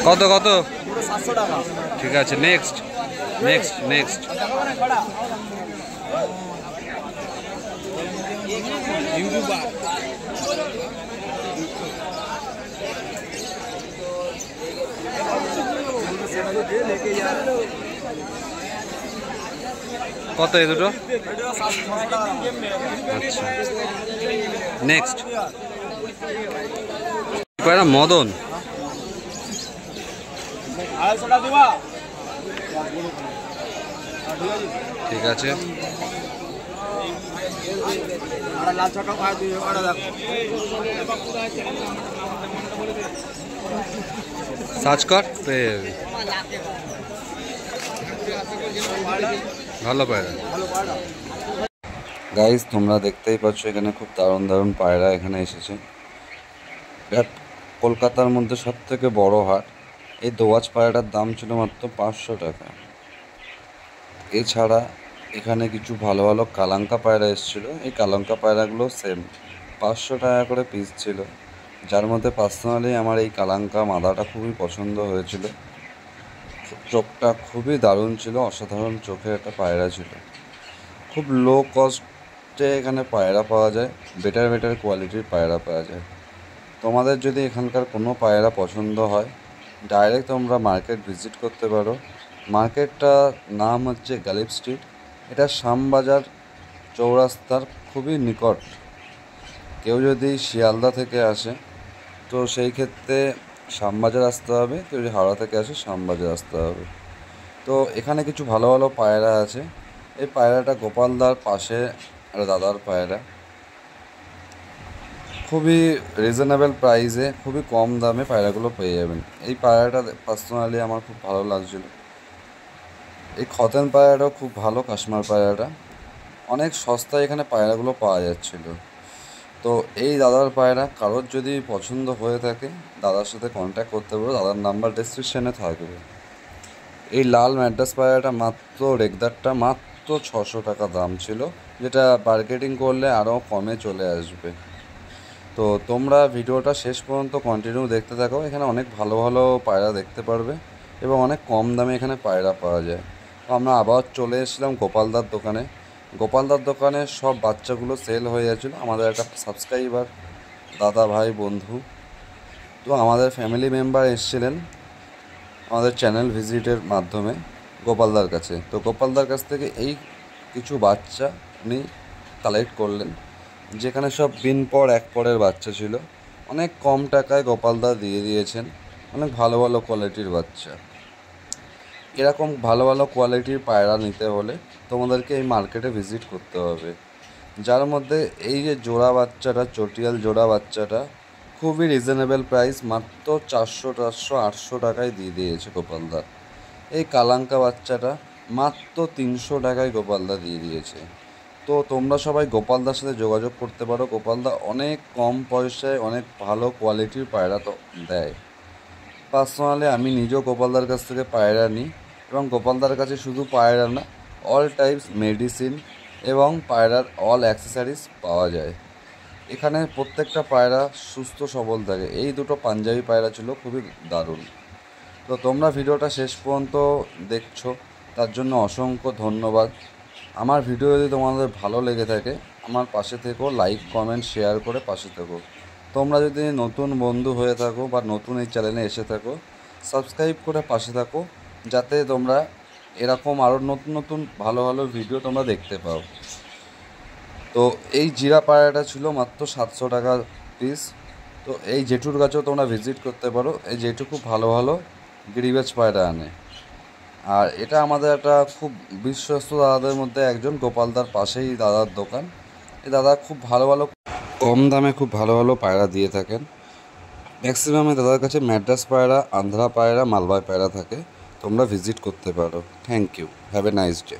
কত কত? ঠিক আছে, নেক্সট নেক্সট নেক্সট। কত এই দুটো? আচ্ছা, নেক্সট। কয়টা মদন? ঠিক আছে, সার্চ কর পেয়ে যাবি। ভালো পায়রা গাইস, তোমরা দেখতেই পাচ্ছ এখানে খুব দারুণ দারুণ পায়রা এখানে এসেছে। কলকাতার মধ্যে সব থেকে বড় হাট। এই দোয়াজ পায়রাটার দাম ছিল মাত্র 500 টাকা। এছাড়া এখানে কিছু ভালো ভালো কালাঙ্কা পায়রা এসেছিলো। এই কালাঙ্কা পায়রাগুলো সেম 500 টাকা করে পিস ছিল, যার মধ্যে পার্সোনালি আমার এই কালাঙ্কা মাদাটা খুবই পছন্দ হয়েছিল। চোখটা খুবই দারুণ ছিল, অসাধারণ চোখের একটা পায়রা ছিল। খুব লো কস্টে এখানে পায়রা পাওয়া যায়, বেটার বেটার কোয়ালিটির পায়রা পাওয়া যায়। তোমাদের যদি এখানকার কোনো পায়রা পছন্দ হয়, ডাইরেক্ট তোমরা মার্কেট ভিজিট করতে পারো। মার্কেটটার নাম হচ্ছে গালিব স্ট্রিট। এটা শ্যামবাজার চৌরাস্তার খুবই নিকট। কেউ যদি শিয়ালদা থেকে আসে তো সেই ক্ষেত্রে শ্যামবাজার আসতে হবে, কেউ যদি হাওড়া থেকে আসে শ্যামবাজার আসতে হবে। তো এখানে কিছু ভালো ভালো পায়রা আছে। এই পায়রাটা গোপালদার পাশে একটা দাদার পায়রা, খুবই রিজনেবল প্রাইসে, খুবই কম দামে পায়রাগুলো পেয়ে যাবেন। এই পায়রাটা পার্সোনালি আমার খুব ভালো লাগছিল। এই খতেন পায়রাটাও খুব ভালো, কাশ্মীর পায়রাটা অনেক সস্তায় এখানে পায়রাগুলো পাওয়া যাচ্ছিল। তো এই দাদার পায়রা কারোর যদি পছন্দ হয়ে থাকে, দাদার সাথে কন্ট্যাক্ট করতে পারো, দাদার নাম্বার ডেসক্রিপশানে থাকবে। এই লাল ম্যাড্রাস পায়রাটা মাত্র রেগদারটা মাত্র 600 টাকা দাম ছিল, যেটা মার্কেটিং করলে আরও কমে চলে আসবে। তো তোমরা ভিডিওটা শেষ পর্যন্ত কন্টিনিউ দেখতে থাকো। এখানে অনেক ভালো ভালো পায়রা দেখতে পারবে এবং অনেক কম দামে এখানে পায়রা পাওয়া যায়। তো আমরা আবার চলে এসেছিলাম গোপালদার দোকানে। গোপালদার দোকানে সব বাচ্চাগুলো সেল হয়ে যাচ্ছিলো। আমাদের একটা সাবস্ক্রাইবার দাদা ভাই বন্ধু, তো আমাদের ফ্যামিলি মেম্বার এসেছিলেন আমাদের চ্যানেল ভিজিটের মাধ্যমে গোপালদার কাছে। তো গোপালদার কাছ থেকে এই কিছু বাচ্চা উনি কালেক্ট করলেন, যেখানে সব দিন পর এক পরের বাচ্চা ছিল। অনেক কম টাকায় গোপালদা দিয়ে দিয়েছেন, অনেক ভালো ভালো কোয়ালিটির বাচ্চা। এরকম ভালো ভালো কোয়ালিটির পায়রা নিতে হলে তোমাদেরকে এই মার্কেটে ভিজিট করতে হবে। যার মধ্যে এই যে জোড়া বাচ্চাটা, চটিয়াল জোড়া বাচ্চাটা খুবই রিজনেবল প্রাইস, মাত্র 400 800 টাকায় দিয়ে দিয়েছে গোপালদা। এই কালাঙ্কা বাচ্চাটা মাত্র 300 টাকায় গোপালদা দিয়ে দিয়েছে। তো তোমরা সবাই গোপালদার সাথে যোগাযোগ করতে পারো। গোপালদা অনেক কম পয়সায় অনেক ভালো কোয়ালিটির পায়রা তো দেয়। পার্সোনালি আমি নিজেও গোপালদার কাছ থেকে পায়রা নিই, এবং গোপালদার কাছে শুধু পায়রা না, অল টাইপস মেডিসিন এবং পায়রার অল অ্যাক্সেসারিজ পাওয়া যায়। এখানে প্রত্যেকটা পায়রা সুস্থ সবল থাকে। এই দুটো পাঞ্জাবি পায়রা ছিল খুবই দারুণ। তো তোমরা ভিডিওটা শেষ পর্যন্ত দেখছো, তার জন্য অসংখ্য ধন্যবাদ। আমার ভিডিও যদি তোমাদের ভালো লেগে থাকে, আমার পাশে থেকো, লাইক কমেন্ট শেয়ার করে পাশে থেকো। তোমরা যদি নতুন বন্ধু হয়ে থাকো বা নতুন এই চ্যানেলে এসে থাকো, সাবস্ক্রাইব করে পাশে থাকো, যাতে তোমরা এরকম আরও নতুন নতুন ভালো ভালো ভিডিও তোমরা দেখতে পাও। তো এই জিরা পায়রাটা ছিল মাত্র 700 টাকা পিস। তো এই জেঠুর কাছেও তোমরা ভিজিট করতে পারো। এই জেঠু খুব ভালো ভালো গিরিবাজ পায়রা আনে, আর এটা আমাদের একটা খুব বিশ্বস্ত দাদাদের মধ্যে একজন। গোপালদার পাশেই দাদার দোকান। এই দাদা খুব ভালো ভালো কম দামে খুব ভালো ভালো পায়রা দিয়ে থাকেন। ম্যাক্সিমামে দাদার কাছে ম্যাড্রাস পায়রা, আন্ধ্রা পায়রা, মালবাই পায়রা থাকে। তোমরা ভিজিট করতে পারো। Thank you, have a nice day.